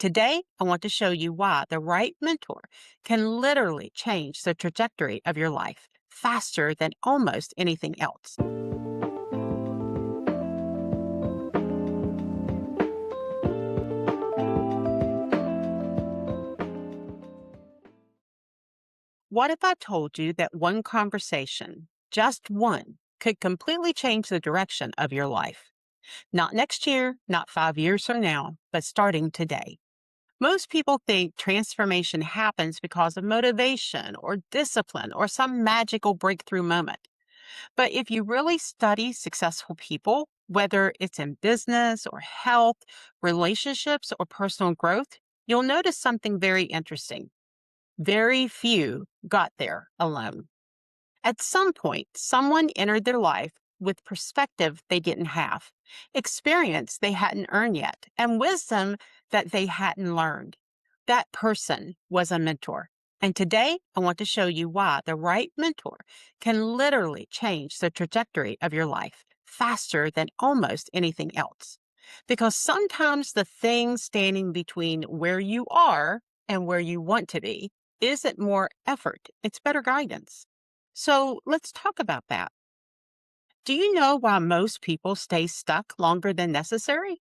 Today, I want to show you why the right mentor can literally change the trajectory of your life faster than almost anything else. What if I told you that one conversation, just one, could completely change the direction of your life? Not next year, not 5 years from now, but starting today. Most people think transformation happens because of motivation or discipline or some magical breakthrough moment. But if you really study successful people, whether it's in business or health, relationships, or personal growth, you'll notice something very interesting. Very few got there alone. At some point, someone entered their life with perspective they didn't have, experience they hadn't earned yet, and wisdom that they hadn't learned. That person was a mentor. And today, I want to show you why the right mentor can literally change the trajectory of your life faster than almost anything else. Because sometimes the thing standing between where you are and where you want to be isn't more effort, it's better guidance. So let's talk about that. Do you know why most people stay stuck longer than necessary?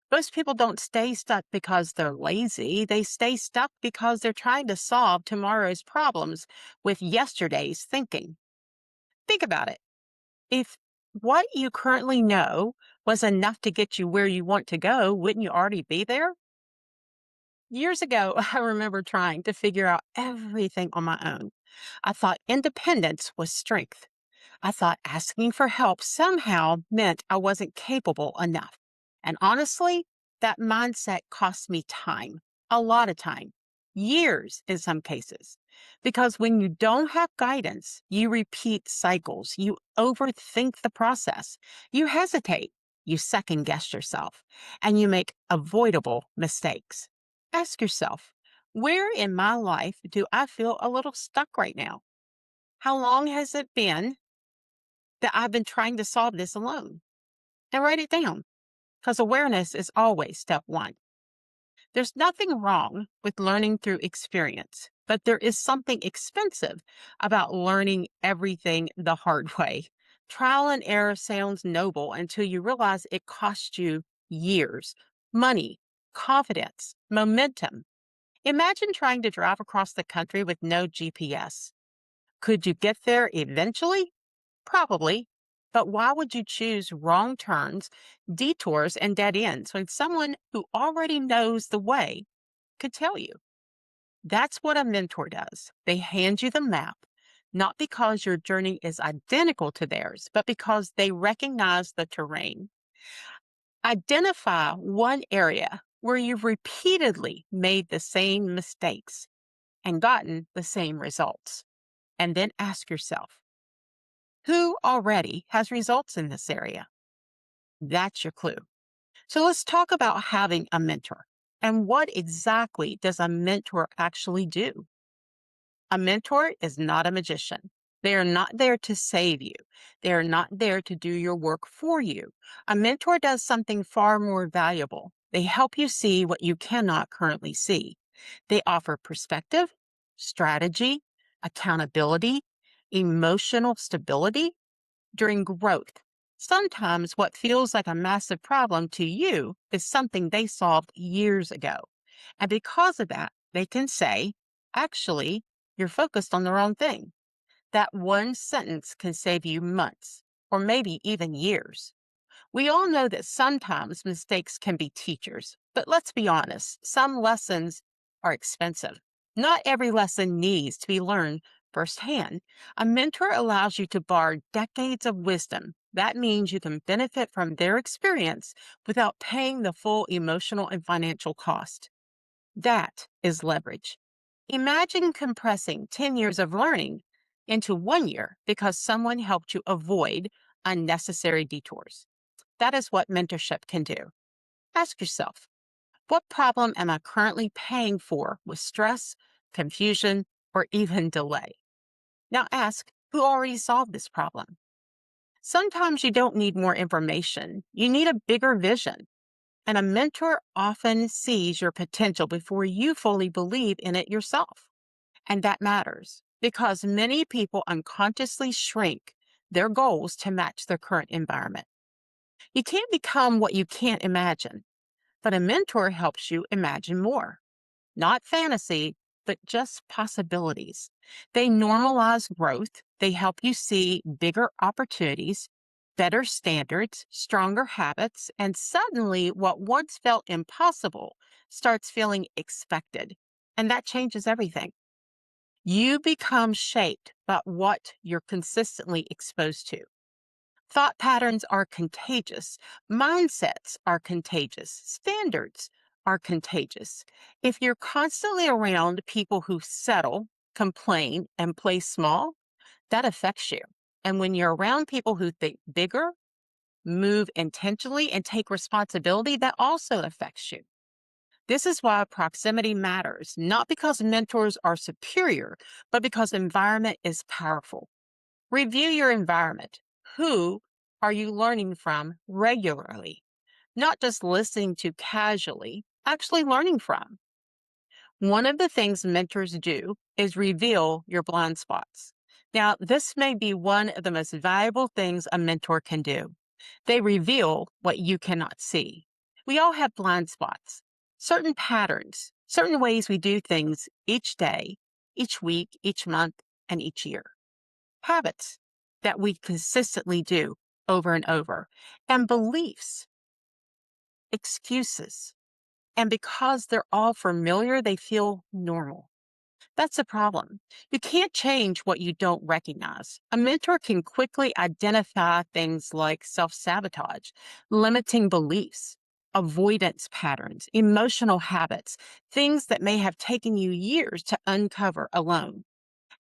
Most people don't stay stuck because they're lazy. They stay stuck because they're trying to solve tomorrow's problems with yesterday's thinking. Think about it. If what you currently know was enough to get you where you want to go, wouldn't you already be there? Years ago, I remember trying to figure out everything on my own. I thought independence was strength. I thought asking for help somehow meant I wasn't capable enough. And honestly, that mindset cost me time, a lot of time, years in some cases. Because when you don't have guidance, you repeat cycles, you overthink the process, you hesitate, you second guess yourself, and you make avoidable mistakes. Ask yourself, where in my life do I feel a little stuck right now? How long has it been that I've been trying to solve this alone? And write it down because awareness is always step one. There's nothing wrong with learning through experience, but there is something expensive about learning everything the hard way. Trial and error sounds noble until you realize it costs you years, money, confidence, momentum. Imagine trying to drive across the country with no GPS. Could you get there eventually? Probably. But why would you choose wrong turns, detours, and dead ends when someone who already knows the way could tell you? That's what a mentor does. They hand you the map, not because your journey is identical to theirs, but because they recognize the terrain. Identify one area where you've repeatedly made the same mistakes and gotten the same results. And then ask yourself, who already has results in this area? That's your clue. So let's talk about having a mentor. And what exactly does a mentor actually do? A mentor is not a magician. They are not there to save you. They are not there to do your work for you. A mentor does something far more valuable. They help you see what you cannot currently see. They offer perspective, strategy, accountability, emotional stability during growth. Sometimes what feels like a massive problem to you is something they solved years ago. And because of that, they can say, actually, you're focused on the wrong thing. That one sentence can save you months or maybe even years. We all know that sometimes mistakes can be teachers, but let's be honest, some lessons are expensive. Not every lesson needs to be learned firsthand. A mentor allows you to borrow decades of wisdom. That means you can benefit from their experience without paying the full emotional and financial cost. That is leverage. Imagine compressing 10 years of learning into 1 year because someone helped you avoid unnecessary detours. That is what mentorship can do. Ask yourself, what problem am I currently paying for with stress, confusion, or even delay? Now ask, who already solved this problem? Sometimes you don't need more information. You need a bigger vision. And a mentor often sees your potential before you fully believe in it yourself. And that matters because many people unconsciously shrink their goals to match their current environment. You can't become what you can't imagine, but a mentor helps you imagine more. Not fantasy, but just possibilities. They normalize growth. They help you see bigger opportunities, better standards, stronger habits, and suddenly what once felt impossible starts feeling expected. And that changes everything. You become shaped by what you're consistently exposed to. Thought patterns are contagious. Mindsets are contagious. Standards are contagious. If you're constantly around people who settle, complain, and play small, that affects you. And when you're around people who think bigger, move intentionally, and take responsibility, that also affects you. This is why proximity matters, not because mentors are superior, but because environment is powerful. Review your environment. Who are you learning from regularly? Not just listening to casually, actually learning from. One of the things mentors do is reveal your blind spots. Now, this may be one of the most valuable things a mentor can do. They reveal what you cannot see. We all have blind spots, certain patterns, certain ways we do things each day, each week, each month, and each year. Habits that we consistently do over and over, and beliefs, excuses. And because they're all familiar, they feel normal. That's the problem. You can't change what you don't recognize. A mentor can quickly identify things like self sabotage, limiting beliefs, avoidance patterns, emotional habits, things that may have taken you years to uncover alone.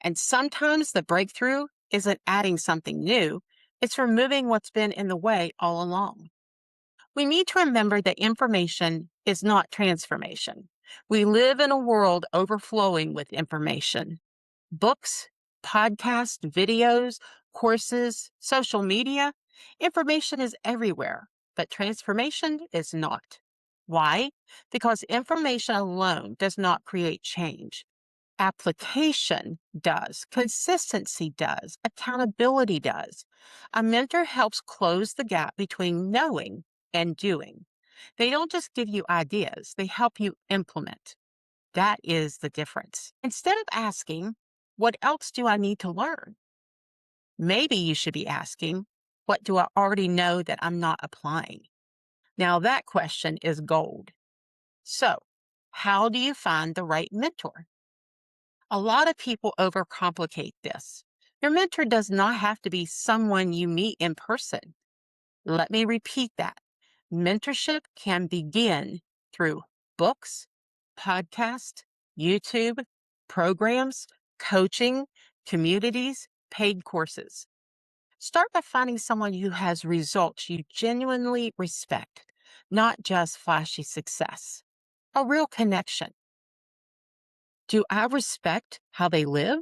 And sometimes the breakthrough isn't adding something new, it's removing what's been in the way all along. We need to remember that information is not transformation. We live in a world overflowing with information. Books, podcasts, videos, courses, social media, information is everywhere, but transformation is not. Why? Because information alone does not create change. Application does, consistency does, accountability does. A mentor helps close the gap between knowing and doing. They don't just give you ideas, they help you implement. That is the difference. Instead of asking, what else do I need to learn? Maybe you should be asking, what do I already know that I'm not applying? Now, that question is gold. So, how do you find the right mentor? A lot of people overcomplicate this. Your mentor does not have to be someone you meet in person. Let me repeat that. Mentorship can begin through books, podcasts, YouTube, programs, coaching, communities, paid courses. Start by finding someone who has results you genuinely respect, not just flashy success. A real connection. Do I respect how they live?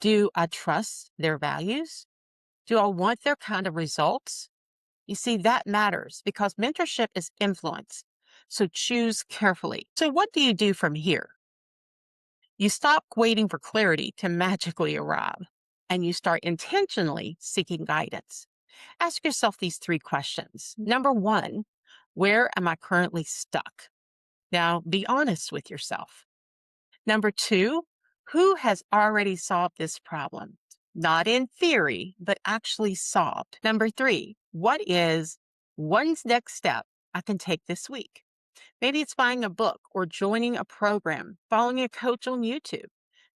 Do I trust their values? Do I want their kind of results? You see, that matters because mentorship is influence. So choose carefully. So, what do you do from here? You stop waiting for clarity to magically arrive and you start intentionally seeking guidance. Ask yourself these three questions. Number one, where am I currently stuck? Now, be honest with yourself. Number two, who has already solved this problem? Not in theory, but actually solved. Number three, what is one next step I can take this week? Maybe it's buying a book or joining a program, following a coach on YouTube.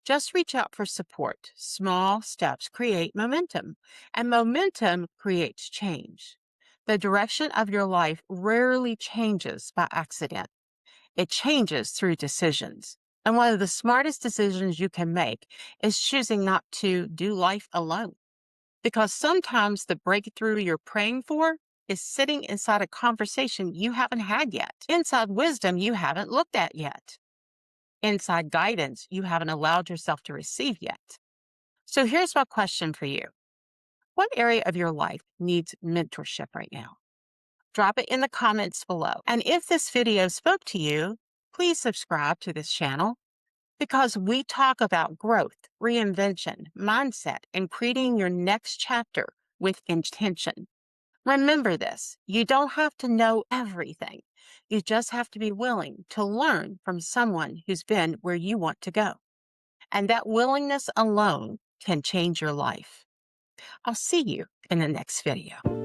Just reach out for support. Small steps create momentum, and momentum creates change. The direction of your life rarely changes by accident. It changes through decisions. And one of the smartest decisions you can make is choosing not to do life alone. Because sometimes the breakthrough you're praying for is sitting inside a conversation you haven't had yet, inside wisdom you haven't looked at yet, inside guidance you haven't allowed yourself to receive yet. So here's my question for you. What area of your life needs mentorship right now? Drop it in the comments below. And if this video spoke to you, please subscribe to this channel because we talk about growth, reinvention, mindset, and creating your next chapter with intention. Remember this, you don't have to know everything. You just have to be willing to learn from someone who's been where you want to go. And that willingness alone can change your life. I'll see you in the next video.